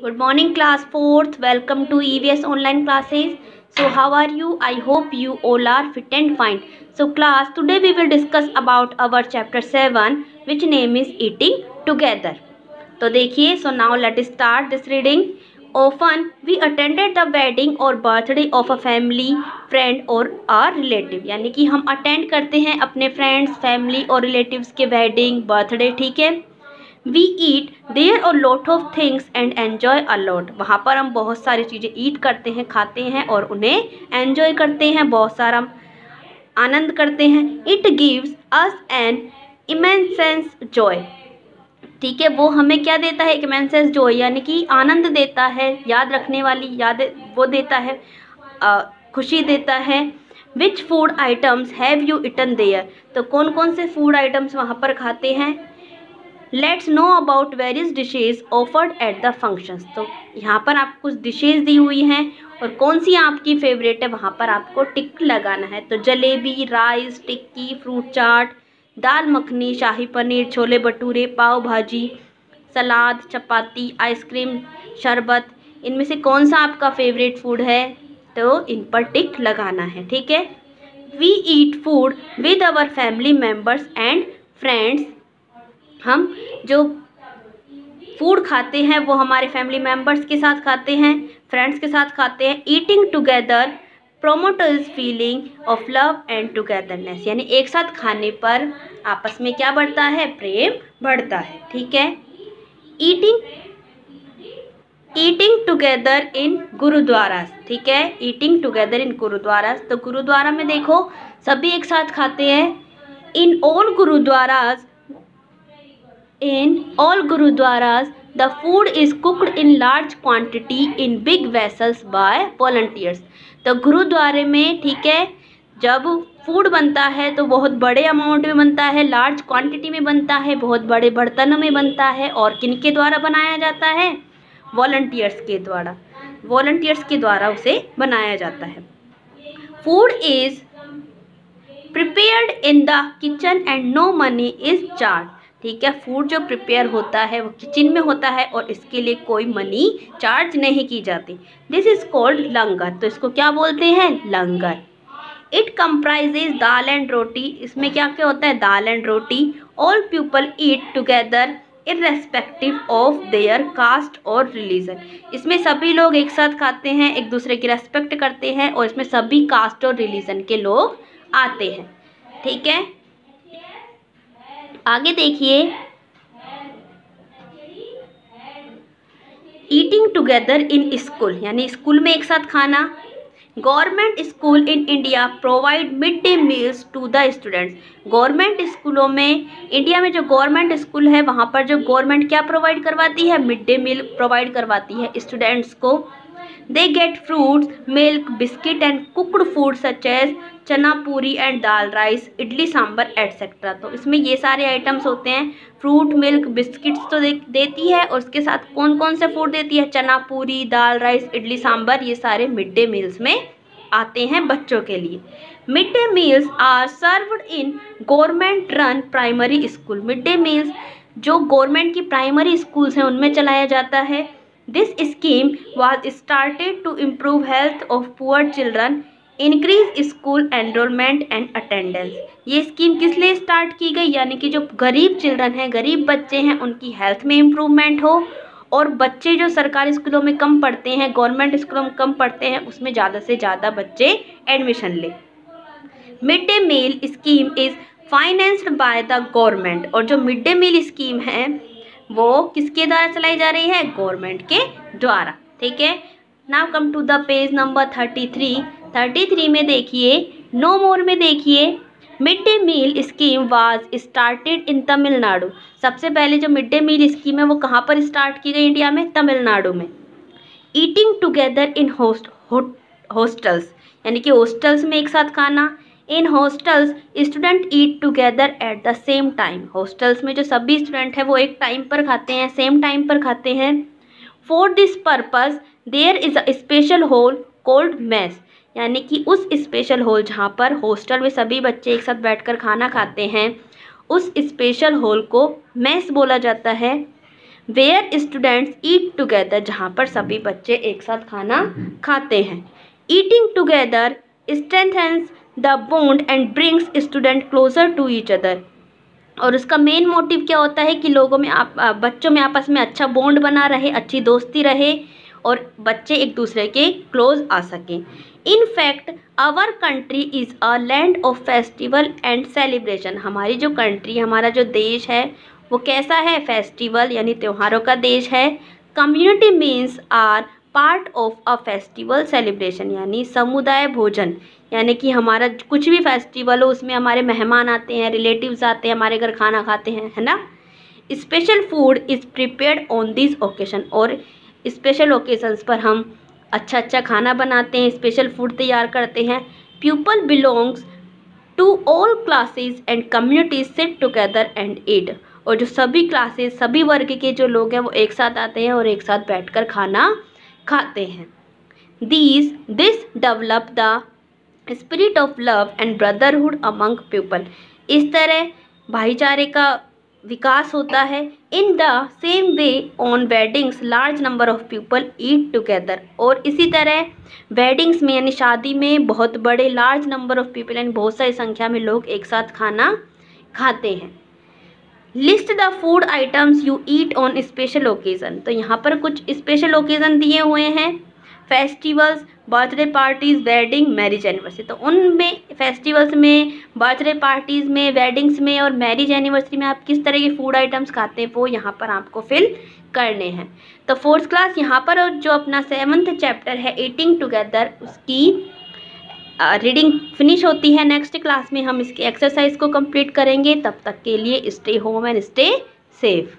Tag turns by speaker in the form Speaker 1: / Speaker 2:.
Speaker 1: Good morning, class 4th. Welcome to EVS online classes. So, how are you? I hope you all are fit and fine. So, class, today we will discuss about our chapter 7, which name is Eating Together. तो देखिए, so now let's start this reading. Often we attended the wedding or birthday of a family, friend or a relative. यानी कि हम attend करते हैं अपने friends, family और relatives के वेडिंग, बर्थडे, ठीक है. We eat there a lot of things and enjoy a lot. वहाँ पर हम बहुत सारी चीज़ें ईट करते हैं, खाते हैं और उन्हें एन्जॉय करते हैं, बहुत सारा आनंद करते हैं. It gives us an immense joy. ठीक है, वो हमें क्या देता है? immense joy यानी कि आनंद देता है, याद रखने वाली याद वो देता है, खुशी देता है. Which food items have you eaten there? तो कौन कौन से फूड आइटम्स वहाँ पर खाते हैं. Let's know about various dishes offered at the functions. तो यहाँ पर आपको कुछ डिशेज दी हुई हैं और कौन सी आपकी फेवरेट है वहाँ पर आपको टिक लगाना है. तो जलेबी, राइस, टिक्की, फ्रूट चाट, दाल मखनी, शाही पनीर, छोले भटूरे, पाव भाजी, सलाद, चपाती, आइसक्रीम, शरबत, इनमें से कौन सा आपका फेवरेट फूड है? तो इन पर टिक लगाना है, ठीक है. We eat food with our family members and friends. हम जो फूड खाते हैं वो हमारे फैमिली मेम्बर्स के साथ खाते हैं, फ्रेंड्स के साथ खाते हैं. Eating together promotes feeling of love and togetherness. यानी एक साथ खाने पर आपस में क्या बढ़ता है? प्रेम बढ़ता है, ठीक है. Eating together in gurdwaras. ठीक है, ईटिंग टुगेदर इन गुरुद्वारास. तो गुरुद्वारा में देखो सभी एक साथ खाते हैं. In all Gurudwaras, the food is cooked in large quantity in big vessels by volunteers. तो गुरुद्वारे में, ठीक है, जब फूड बनता है तो बहुत बड़े अमाउंट में बनता है, लार्ज क्वांटिटी में बनता है, बहुत बड़े बर्तनों में बनता है. और किनके द्वारा बनाया जाता है? वॉलंटियर्स के द्वारा उसे बनाया जाता है. Food is prepared in the kitchen and no money is charge. ठीक है, फूड जो प्रिपेयर होता है वो किचन में होता है और इसके लिए कोई मनी चार्ज नहीं की जाती. This is called langar. तो इसको क्या बोलते हैं? Langar. It comprises dal and roti. इसमें क्या क्या होता है? Dal and roti. All people eat together irrespective of their caste or religion. इसमें सभी लोग एक साथ खाते हैं, एक दूसरे की रेस्पेक्ट करते हैं और इसमें सभी कास्ट और रिलीजन के लोग आते हैं, ठीक है. आगे देखिए, ईटिंग टुगेदर इन स्कूल यानी स्कूल में एक साथ खाना. Government school in India provide mid day meals to the students. Government स्कूलों में, इंडिया में जो गवर्नमेंट स्कूल है वहाँ पर जो गवर्नमेंट क्या प्रोवाइड करवाती है? मिड डे मील प्रोवाइड करवाती है स्टूडेंट्स को. They get fruits, milk, biscuit and cooked food such as chana puri and dal rice, idli sambar etcetera. तो इसमें ये सारे आइटम्स होते हैं. फ्रूट, मिल्क, बिस्किट्स तो देती है और उसके साथ कौन कौन से फूड देती है? चना पूरी, दाल राइस, इडली सांभर, ये सारे मिड डे मील्स में आते हैं बच्चों के लिए. Mid day meals are served in government run primary school. Mid day meals जो गवर्नमेंट की प्राइमरी स्कूल्स हैं उनमें चलाया जाता है. This scheme was started to improve health of poor children, increase school enrollment and attendance. ये scheme किस लिए स्टार्ट की गई? यानी कि जो गरीब चिल्ड्रन हैं, गरीब बच्चे हैं, उनकी हेल्थ में इम्प्रूवमेंट हो और बच्चे जो सरकारी स्कूलों में कम पढ़ते हैं, गवर्नमेंट स्कूलों में कम पढ़ते हैं, उसमें ज़्यादा से ज़्यादा बच्चे एडमिशन लें. Mid day meal scheme is financed by the government. और जो मिड डे मील स्कीम है वो किसके द्वारा चलाई जा रही है? गवर्नमेंट के द्वारा, ठीक है. Now come to the page number 33 में देखिए, नो मोर में देखिए, mid day meal scheme was started in Tamil Nadu. सबसे पहले जो मिड डे मील स्कीम है वो कहाँ पर स्टार्ट की गई? इंडिया में, तमिलनाडु में. ईटिंग टुगेदर इन हॉस्टल्स यानी कि हॉस्टल्स में एक साथ खाना. इन hostels student eat together at the same time. Hostels में जो सभी स्टूडेंट हैं वो एक टाइम पर खाते हैं, सेम टाइम पर खाते हैं. For this purpose there is a special hall called mess. यानी कि उस स्पेशल हॉल जहाँ पर हॉस्टल में सभी बच्चे एक साथ बैठकर खाना खाते हैं, उस स्पेशल हॉल को मेस बोला जाता है. वेयर स्टूडेंट्स ईट टुगेदर, जहाँ पर सभी बच्चे एक साथ खाना खाते हैं। Eating together strengthens the bond and brings student closer to each other. और उसका मेन मोटिव क्या होता है कि लोगों में बच्चों में आपस में अच्छा बॉन्ड बना रहे, अच्छी दोस्ती रहे और बच्चे एक दूसरे के क्लोज आ सकें। In fact our country is a land of festival and celebration. हमारी जो कंट्री, हमारा जो देश है वो कैसा है? फेस्टिवल यानी त्योहारों का देश है। Community means are part of a festival celebration, यानी समुदाय भोजन, यानी कि हमारा कुछ भी फेस्टिवल हो उसमें हमारे मेहमान आते हैं, रिलेटिव्स आते हैं, हमारे घर खाना खाते हैं, है ना। Special food is prepared on this occasion, और स्पेशल ओकेजन्स पर हम अच्छा खाना बनाते हैं, स्पेशल फूड तैयार करते हैं। People belongs to all classes and communities sit together and eat, और जो सभी क्लासेस, सभी वर्ग के जो लोग हैं वो एक साथ आते हैं और एक साथ बैठकर खाना खाते हैं। This develop the spirit of love and brotherhood among people. इस तरह भाईचारे का विकास होता है। In the same way on weddings large number of people eat together, और इसी तरह वेडिंग्स में यानी शादी में बहुत बड़े लार्ज नंबर ऑफ पीपल यानी बहुत सारी संख्या में लोग एक साथ खाना खाते हैं। List the food items you eat on special occasion, तो यहाँ पर कुछ स्पेशल ओकेज़न दिए हुए हैं, festivals, birthday parties, wedding, marriage anniversary. तो उनमें फेस्टिवल्स में, बर्थडे पार्टीज़ में, वेडिंग्स में और मैरिज एनिवर्सरी में आप किस तरह के फूड आइटम्स खाते हैं वो यहाँ पर आपको फिल करने हैं। तो फोर्थ क्लास यहाँ पर जो अपना 7th चैप्टर है ईटिंग टुगेदर, उसकी रीडिंग फिनिश होती है। नेक्स्ट क्लास में हम इसके एक्सरसाइज को कंप्लीट करेंगे। तब तक के लिए stay home and stay safe.